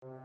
Welcome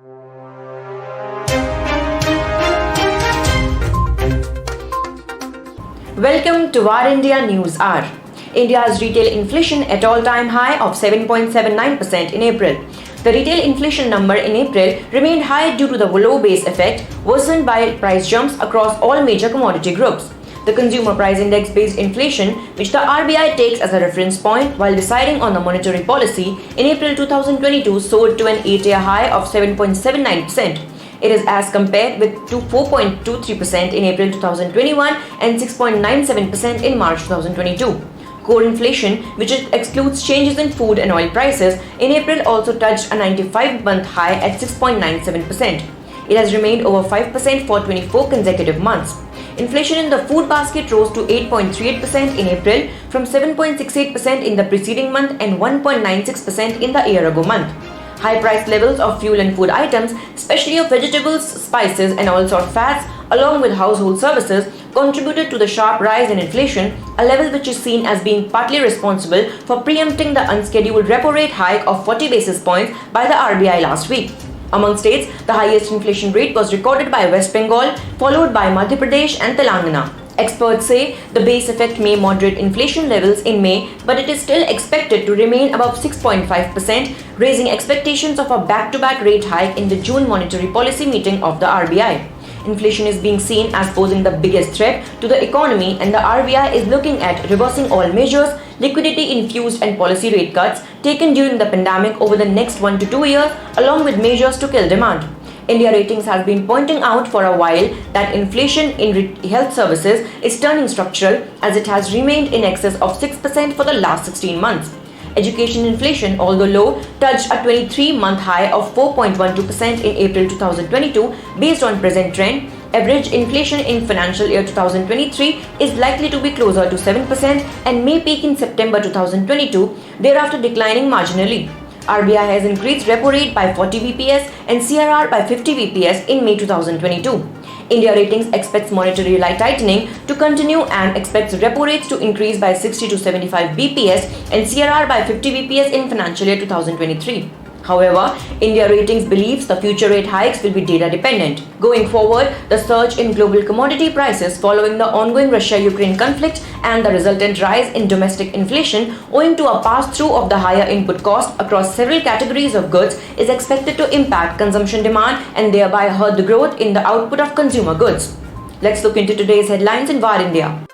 to VARINDIA News Hour. India's retail inflation at all-time high of 7.79% in April. The retail inflation number in April remained high due to the low base effect, worsened by price jumps across all major commodity groups. The Consumer Price Index-based inflation, which the RBI takes as a reference point while deciding on the monetary policy, in April 2022 soared to an 8-year high of 7.79%. It is as compared with 4.23% in April 2021 and 6.97% in March 2022. Core inflation, which excludes changes in food and oil prices, in April also touched a 95-month high at 6.97%. It has remained over 5% for 24 consecutive months. Inflation in the food basket rose to 8.38% in April from 7.68% in the preceding month and 1.96% in the year-ago month. High price levels of fuel and food items, especially of vegetables, spices and all sorts of fats, along with household services, contributed to the sharp rise in inflation, a level which is seen as being partly responsible for preempting the unscheduled repo rate hike of 40 basis points by the RBI last week. Among states, the highest inflation rate was recorded by West Bengal, followed by Madhya Pradesh and Telangana. Experts say the base effect may moderate inflation levels in May, but it is still expected to remain above 6.5%, raising expectations of a back-to-back rate hike in the June monetary policy meeting of the RBI. Inflation is being seen as posing the biggest threat to the economy, and the RBI is looking at reversing all measures, liquidity-infused and policy rate cuts taken during the pandemic over the next 1 to 2 years, along with measures to kill demand. India Ratings has been pointing out for a while that inflation in health services is turning structural, as it has remained in excess of 6% for the last 16 months. Education inflation, although low, touched a 23-month high of 4.12% in April 2022 based on present trend. Average inflation in financial year 2023 is likely to be closer to 7% and may peak in September 2022, thereafter declining marginally. RBI has increased repo rate by 40 bps and CRR by 50 bps in May 2022. India Ratings expects monetary tightening to continue and expects repo rates to increase by 60 to 75 bps and CRR by 50 bps in financial year 2023. However, India Ratings believes the future rate hikes will be data dependent. Going forward, the surge in global commodity prices following the ongoing Russia-Ukraine conflict and the resultant rise in domestic inflation owing to a pass-through of the higher input cost across several categories of goods is expected to impact consumption demand and thereby hurt the growth in the output of consumer goods. Let's look into today's headlines in VARINDIA.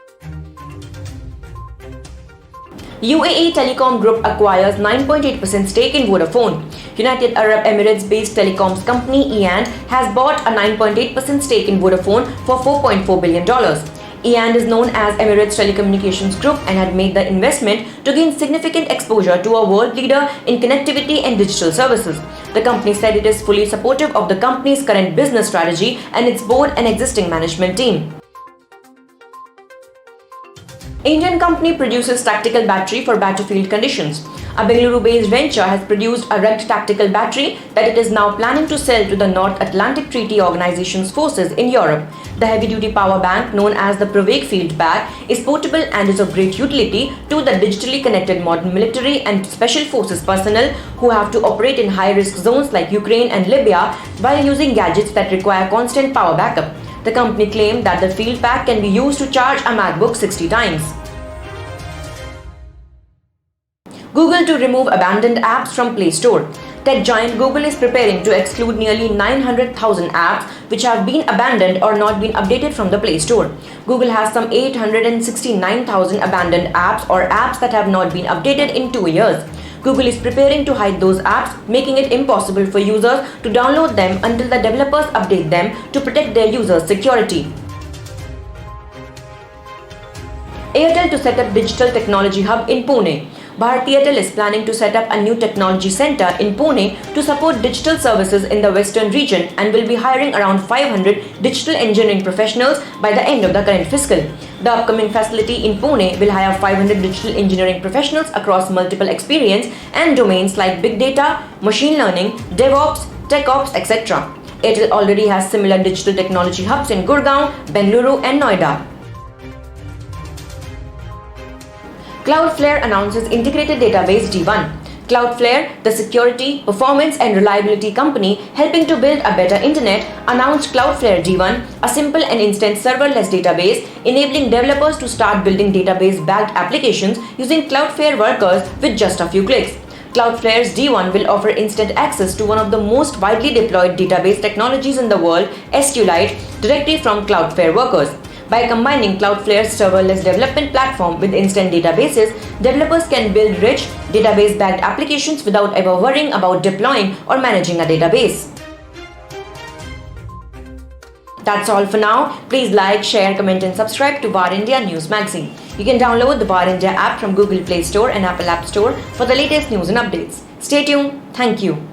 UAE Telecom Group acquires 9.8% stake in Vodafone. United Arab Emirates-based telecoms company EAND has bought a 9.8% stake in Vodafone for $4.4 billion. EAND is known as Emirates Telecommunications Group and had made the investment to gain significant exposure to a world leader in connectivity and digital services. The company said it is fully supportive of the company's current business strategy and its board and existing management team. Indian company produces tactical battery for battlefield conditions. A Bengaluru-based venture has produced a rugged tactical battery that it is now planning to sell to the North Atlantic Treaty Organization's forces in Europe. The heavy-duty power bank, known as the Provake Field Bag, is portable and is of great utility to the digitally connected modern military and special forces personnel who have to operate in high-risk zones like Ukraine and Libya while using gadgets that require constant power backup. The company claimed that the field pack can be used to charge a MacBook 60 times. Google to remove abandoned apps from Play Store. Tech giant Google is preparing to exclude nearly 900,000 apps which have been abandoned or not been updated from the Play Store. Google has some 869,000 abandoned apps or apps that have not been updated in 2 years. Google is preparing to hide those apps, making it impossible for users to download them until the developers update them to protect their users' security. Airtel to set up digital technology hub in Pune. Bharti Airtel is planning to set up a new technology center in Pune to support digital services in the western region and will be hiring around 500 digital engineering professionals by the end of the current fiscal. The upcoming facility in Pune will hire 500 digital engineering professionals across multiple experience and domains like big data, machine learning, DevOps, TechOps, etc. Airtel already has similar digital technology hubs in Gurgaon, Bengaluru and Noida. Cloudflare announces integrated database D1. Cloudflare, the security, performance and reliability company helping to build a better internet, announced Cloudflare D1, a simple and instant serverless database enabling developers to start building database-backed applications using Cloudflare workers with just a few clicks. Cloudflare's D1 will offer instant access to one of the most widely deployed database technologies in the world, SQLite, directly from Cloudflare workers. By combining Cloudflare's serverless development platform with instant databases, developers can build rich, database-backed applications without ever worrying about deploying or managing a database. That's all for now. Please like, share, comment and subscribe to VARINDIA News Magazine. You can download the VARINDIA app from Google Play Store and Apple App Store for the latest news and updates. Stay tuned. Thank you.